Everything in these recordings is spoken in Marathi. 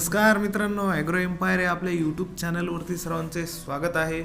नमस्कार मित्रांनो, ॲग्रो एम्पायर या आपल्या यूट्यूब चॅनलवरती सर्वांचे स्वागत आहे.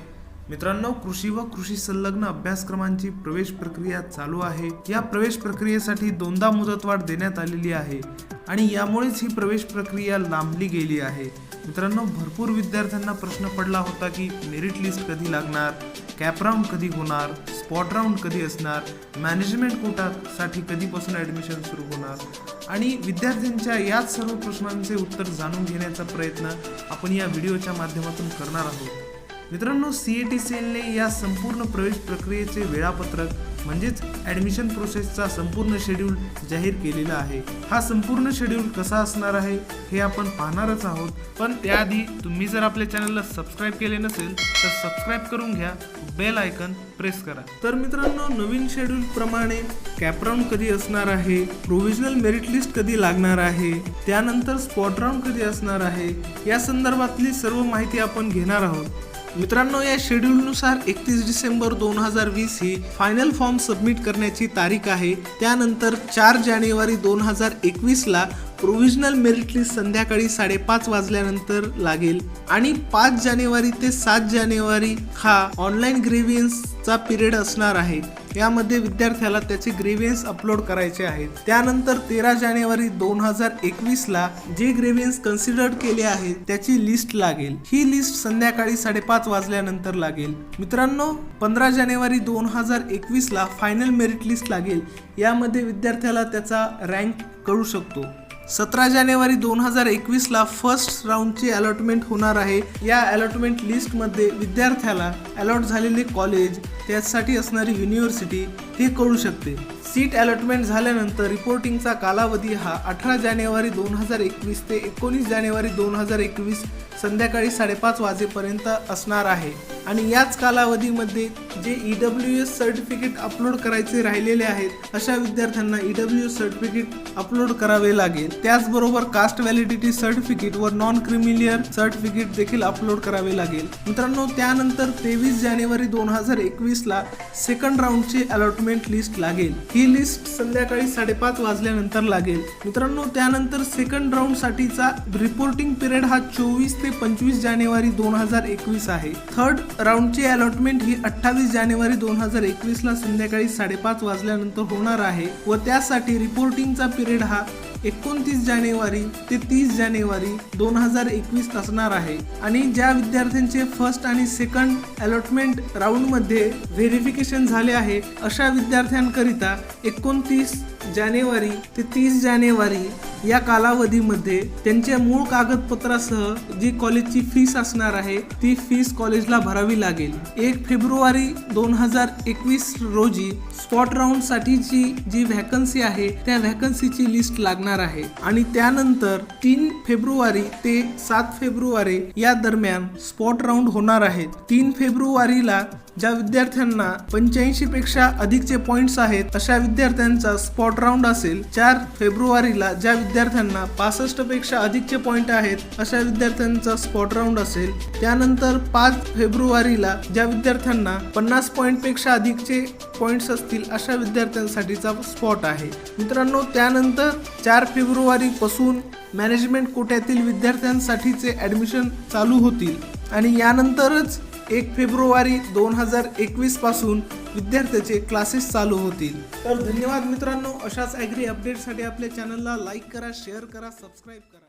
मित्रांनो, कृषी व कृषी संलग्न अभ्यासक्रमांची प्रवेश प्रक्रिया चालू आहे. या प्रवेश प्रक्रियेसाठी दोनदा मुदतवाढ देण्यात आलेली आहे आणि यामुळेच ही प्रवेश प्रक्रिया लांबली गेली आहे. मित्रांनो, भरपूर विद्यार्थ्यांना प्रश्न पडला होता की मेरिट लिस्ट कधी लागणार, कॅप राऊंड कधी होणार, स्पॉट राऊंड कधी असणार, मॅनेजमेंट कोटासाठी कधीपासून ॲडमिशन सुरू होणार आणि विद्यार्थ्यांच्या याच सर्व प्रश्नांचे उत्तर जाणून घेण्याचा प्रयत्न आपण या व्हिडिओच्या माध्यमातून करणार आहोत. मित्रांनो, CET सेलने या संपूर्ण प्रवेश प्रक्रियेचे वेळापत्रक म्हणजेच ॲडमिशन प्रोसेसचा संपूर्ण शेड्यूल जाहीर केलेला आहे. हा संपूर्ण शेड्यूल कसा असणार आहे हे आपण पाहणारच आहोत. पण त्याआधी तुम्ही जर आपल्या चॅनलला सबस्क्राईब केले नसेल तर सबस्क्राईब करून घ्या, बेल आयकन प्रेस करा. तर मित्रांनो, नवीन शेड्यूल प्रमाणे कॅप राऊंड कधी असणार आहे, प्रोव्हिजनल मेरिट लिस्ट कधी लागणार आहे, त्यानंतर स्पॉट राऊंड कधी असणार आहे, या संदर्भातली सर्व माहिती आपण घेणार आहोत. मित्रांनो, या शेड्यूलनुसार 31 डिसेंबर 2020 ही फायनल फॉर्म सबमिट करण्याची तारीख आहे. त्यानंतर 4 जानेवारी 2021 ला प्रोव्हिजनल मेरिट लिस्ट संध्याकाळी 5:30 वाजल्यानंतर लागेल आणि 5 जानेवारी ते 7 जानेवारी हा ऑनलाईन ग्रेव्हियन्सचा पिरियड असणार आहे. यामध्ये विद्यार्थ्याला त्याचे ग्रेव्हियन्स अपलोड करायचे आहेत. त्यानंतर 13 जानेवारी 2021 ला जे ग्रेव्हियन्स कन्सिडर्ड केले आहेत त्याची लिस्ट लागेल. ही लिस्ट संध्याकाळी 5:30 वाजल्यानंतर लागेल. मित्रांनो, 15 जानेवारी 2021 ला फायनल मेरिट लिस्ट लागेल. यामध्ये विद्यार्थ्याला त्याचा रँक कळू शकतो. 17 जानेवारी 2021 ला फर्स्ट राऊंडची अलॉटमेंट होणार आहे. या अलॉटमेंट लिस्टमध्ये विद्यार्थ्याला अलॉट झालेले कॉलेज, त्यासाठी असणारी युनिव्हर्सिटी हे कळू शकते. सीट अलॉटमेंट झाल्यानंतर रिपोर्टिंगचा कालावधी हा 18 जानेवारी 2021 ते 19 जानेवारी 2021 संध्याकाळी 5:30 वाजेपर्यंत असणार आहे आणि याच कालावधीमध्ये जे EWS सर्टिफिकेट अपलोड करायचे राहिलेले आहेत अशा विद्यार्थ्यांना EWS सर्टिफिकेट अपलोड करावे लागेल. त्याचबरोबर कास्ट व्हॅलिडिटी सर्टिफिकेट व नॉन क्रिमिलियर सर्टिफिकेट देखील अपलोड करावे लागेल. मित्रांनो, त्यानंतर 23 जानेवारी 2021 ला सेकंड राऊंडची अलॉटमेंट लिस्ट लागेल. ही लिस्ट संध्याकाळी 5:30 वाजल्यानंतर लागेल. मित्रांनो, त्यानंतर सेकंड राऊंड साठीचा रिपोर्टिंग पिरियड हा 24 ते 25 जानेवारी 2021 आहे. थर्ड राऊंडची अलॉटमेंट ही 28 जानेवारी 2021 ला संध्याकाळी 5:30 वाजल्यानंतर होणार आहे व त्यासाठी रिपोर्टिंगचा पिरियड हा 29 जानेवारी ते 30 जानेवारी 2021 असणार आहे. आणि ज्या विद्यार्थ्यांचे फर्स्ट आणि सेकंड अलॉटमेंट राऊंडमध्ये व्हेरिफिकेशन झाले आहे अशा विद्यार्थ्यांकरिता 29 जानेवारी ते 30 जानेवारी या कालावधीमध्ये त्यांच्या मूळ कागदपत्रासह जी कॉलेजची फीस असणार आहे ती फीस कॉलेजला भरावी लागेल. 1 फेब्रुवारी 2021 रोजी स्पॉट राऊंड साठीची जी व्हॅकन्सी आहे त्या व्हॅकन्सीची लिस्ट लागणार आहे आणि त्यानंतर 3 फेब्रुवारी ते 7 फेब्रुवारी या दरम्यान स्पॉट राऊंड होणार आहेत. 3 फेब्रुवारीला ज्या विद्यार्थ्यांना 85 पेक्षा अधिकचे पॉइंट्स आहेत अशा विद्यार्थ्यांचा स्पॉट राऊंड असेल. 4 फेब्रुवारीला ज्या विद्यार्थ्यांना 65 पेक्षा अधिकचे पॉइंट आहेत अशा विद्यार्थ्यांचा स्पॉट राऊंड असेल. त्यानंतर 5 फेब्रुवारीला ज्या विद्यार्थ्यांना 50 पॉइंट पेक्षा अधिकचे पॉइंट्स असतील अशा विद्यार्थ्यांसाठीचा स्पॉट आहे. मित्रांनो, त्यानंतर 4 फेब्रुवारी पासून मॅनेजमेंट कोट्यातील विद्यार्थ्यांसाठीचे ॲडमिशन चालू होतील आणि यानंतरच 1 फेब्रुवारी 2021 पासून विद्यार्थ्याचे क्लासेस चालू होतील. तर धन्यवाद मित्रांनो. अशाच ॲग्री अपडेटसाठी आपल्या चॅनलला लाईक करा, शेअर करा, सबस्क्राईब करा.